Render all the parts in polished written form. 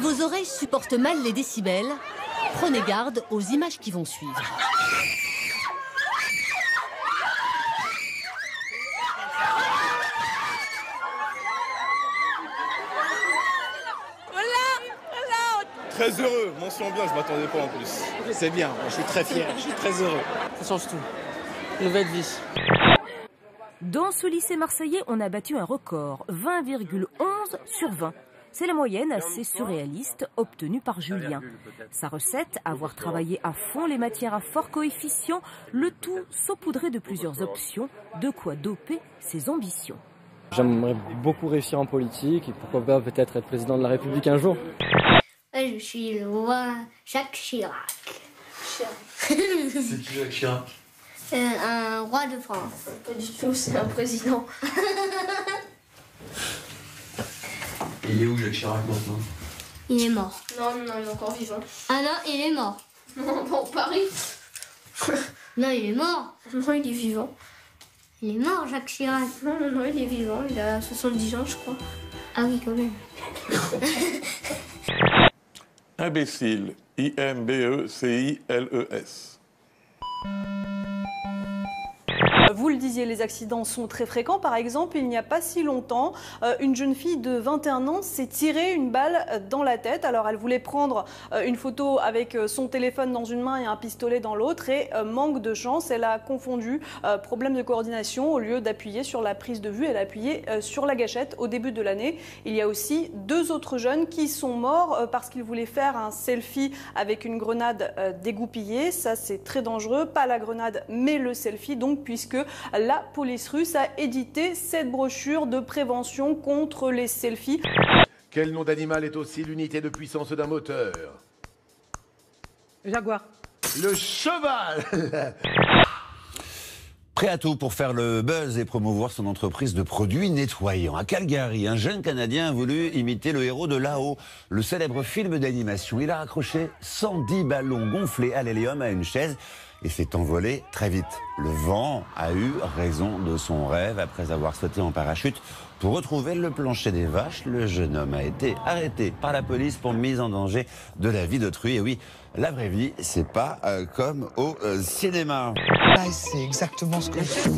vos oreilles supportent mal les décibels, prenez garde aux images qui vont suivre. Très heureux, mention bien, je m'attendais pas en plus. C'est bien, je suis très fier, je suis très heureux. Ça change tout. Nouvelle vie. Dans ce lycée marseillais, on a battu un record, 20,11 sur 20. C'est la moyenne assez surréaliste obtenue par Julien. Sa recette, avoir travaillé à fond les matières à fort coefficient, le tout saupoudré de plusieurs options, de quoi doper ses ambitions. J'aimerais beaucoup réussir en politique et pourquoi pas peut-être être président de la République un jour. Je suis le roi Jacques Chirac. C'est qui Jacques Chirac? C'est un roi de France. Pas du tout, c'est un président. Et il est où Jacques Chirac maintenant? Il est mort. Non, il est encore vivant. Ah non, il est mort. Non, bon, Paris. Non, il est mort. Non, il est vivant. Il est mort, Jacques Chirac. Non, il est vivant. Il a 70 ans, je crois. Ah oui, quand même. Imbécile, I-M-B-E-C-I-L-E-S. Vous le disiez, les accidents sont très fréquents. Par exemple, il n'y a pas si longtemps, une jeune fille de 21 ans s'est tiré une balle dans la tête. Alors, elle voulait prendre une photo avec son téléphone dans une main et un pistolet dans l'autre. Et manque de chance, elle a confondu problème de coordination. Au lieu d'appuyer sur la prise de vue, elle a appuyé sur la gâchette au début de l'année. Il y a aussi 2 autres jeunes qui sont morts parce qu'ils voulaient faire un selfie avec une grenade dégoupillée. Ça, c'est très dangereux. Pas la grenade, mais le selfie, donc, puisque la police russe a édité cette brochure de prévention contre les selfies. Quel nom d'animal est aussi l'unité de puissance d'un moteur? Jaguar. Le cheval. Prêt à tout pour faire le buzz et promouvoir son entreprise de produits nettoyants. À Calgary, un jeune Canadien a voulu imiter le héros de Là-haut, le célèbre film d'animation. Il a accroché 110 ballons gonflés à l'hélium à une chaise et s'est envolé très vite. Le vent a eu raison de son rêve. Après avoir sauté en parachute pour retrouver le plancher des vaches, le jeune homme a été arrêté par la police pour mise en danger de la vie d'autrui. Et oui, la vraie vie, c'est pas comme au cinéma. Ah, c'est exactement ce que je fais.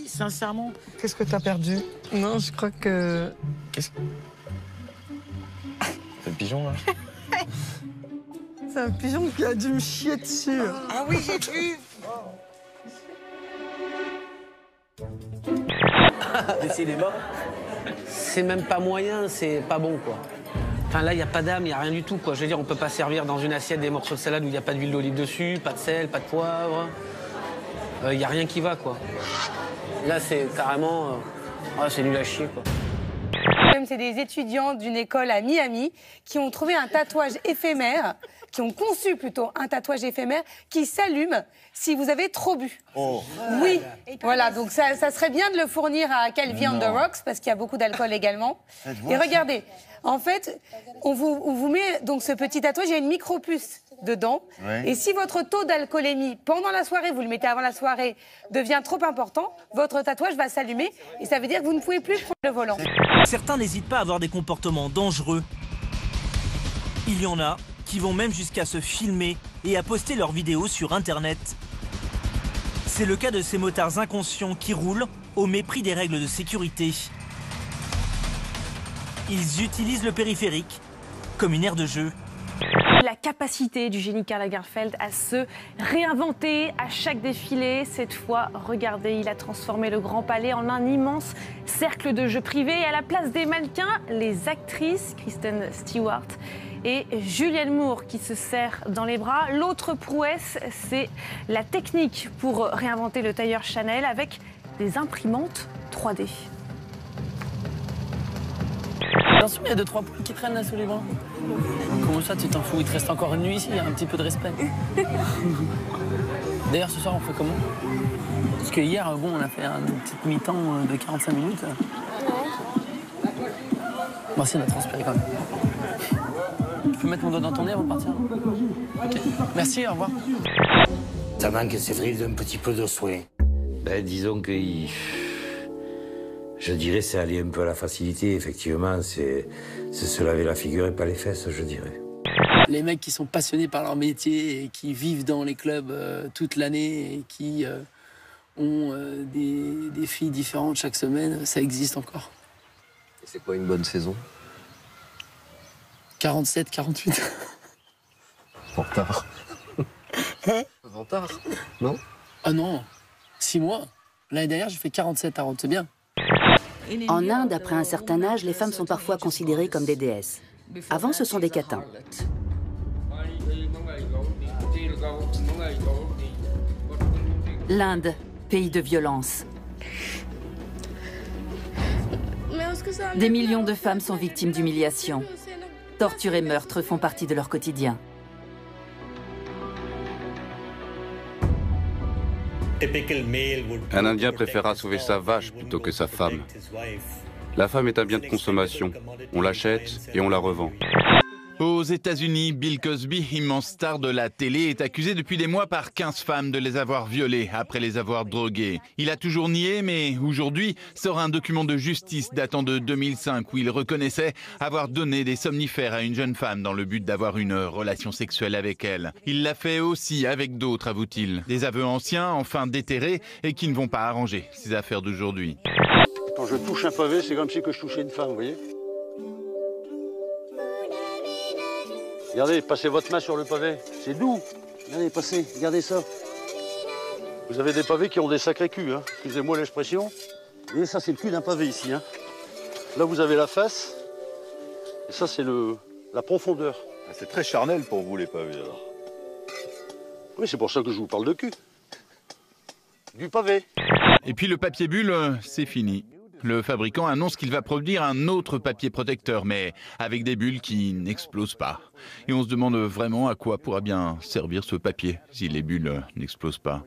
Sincèrement. Qu'est-ce que t'as perdu? Non, je crois que... Qu'est-ce que... C'est le pigeon, là. C'est un pigeon qui a dû me chier dessus. Ah oui, j'ai vu. Décidément, c'est même pas moyen, c'est pas bon, quoi. Enfin, là, il n'y a pas d'âme, il n'y a rien du tout, quoi. Je veux dire, on peut pas servir dans une assiette des morceaux de salade où il n'y a pas d'huile d'olive dessus, pas de sel, pas de poivre. Il n'y a rien qui va, quoi. Là, c'est carrément... c'est nul à chier, quoi. C'est des étudiants d'une école à Miami qui ont trouvé un tatouage éphémère, qui ont conçu plutôt un tatouage éphémère qui s'allume si vous avez trop bu. Oh. Oui, voilà, donc ça serait bien de le fournir à Calvi on the Rocks parce qu'il y a beaucoup d'alcool également. Et regardez, en fait, on vous met donc ce petit tatouage, il y a une micro-puce dedans. Ouais. Et si votre taux d'alcoolémie pendant la soirée, vous le mettez avant la soirée, devient trop important, votre tatouage va s'allumer et ça veut dire que vous ne pouvez plus prendre le volant. Certains n'hésitent pas à avoir des comportements dangereux. Il y en a qui vont même jusqu'à se filmer et à poster leurs vidéos sur Internet. C'est le cas de ces motards inconscients qui roulent au mépris des règles de sécurité. Ils utilisent le périphérique comme une aire de jeu. La capacité du génie Karl Lagerfeld à se réinventer à chaque défilé. Cette fois, regardez, il a transformé le Grand Palais en un immense cercle de jeux privés. Et à la place des mannequins, les actrices Kristen Stewart et Julianne Moore qui se serrent dans les bras. L'autre prouesse, c'est la technique pour réinventer le tailleur Chanel avec des imprimantes 3D. Attention, il y a 2-3 poules qui traînent là sous les bras. Comment ça, tu t'en fous? Il te reste encore une nuit ici, il y a un petit peu de respect. D'ailleurs, ce soir, on fait comment? Parce que hier, bon, on a fait une petite mi-temps de 45 minutes. Moi aussi, on a transpiré quand même. Je peux mettre mon doigt dans ton nez avant de partir? Ok. Merci, au revoir. Ça manque, Cédric, d'un petit peu de soin. Ben, disons que Je dirais c'est aller un peu à la facilité, effectivement, c'est se laver la figure et pas les fesses, je dirais. Les mecs qui sont passionnés par leur métier et qui vivent dans les clubs toute l'année et qui ont des filles différentes chaque semaine, ça existe encore. Et c'est quoi une bonne saison? 47, 48. Vantard. Vantard, non? Ah non, 6 mois. L'année dernière, j'ai fait 47 à Rhodes, c'est bien. En Inde, après un certain âge, les femmes sont parfois considérées comme des déesses. Avant, ce sont des catins. L'Inde, pays de violence. Des millions de femmes sont victimes d'humiliation. Torture et meurtre font partie de leur quotidien. Un Indien préférera sauver sa vache plutôt que sa femme. La femme est un bien de consommation. On l'achète et on la revend. Aux États-Unis, Bill Cosby, immense star de la télé, est accusé depuis des mois par 15 femmes de les avoir violées après les avoir droguées. Il a toujours nié, mais aujourd'hui sort un document de justice datant de 2005 où il reconnaissait avoir donné des somnifères à une jeune femme dans le but d'avoir une relation sexuelle avec elle. Il l'a fait aussi avec d'autres, avoue-t-il. Des aveux anciens, enfin déterrés, et qui ne vont pas arranger ces affaires d'aujourd'hui. Quand je touche un pavé, c'est comme si que je touchais une femme, vous voyez? Regardez, passez votre main sur le pavé, c'est doux. Regardez, passez, regardez ça. Vous avez des pavés qui ont des sacrés culs, hein. Excusez-moi l'expression. Et ça, c'est le cul d'un pavé ici, hein. Là, vous avez la face. Et ça, c'est la profondeur. C'est très charnel pour vous, les pavés, alors. Oui, c'est pour ça que je vous parle de cul. Du pavé. Et puis le papier bulle, c'est fini. Le fabricant annonce qu'il va produire un autre papier protecteur, mais avec des bulles qui n'explosent pas. Et on se demande vraiment à quoi pourra bien servir ce papier si les bulles n'explosent pas.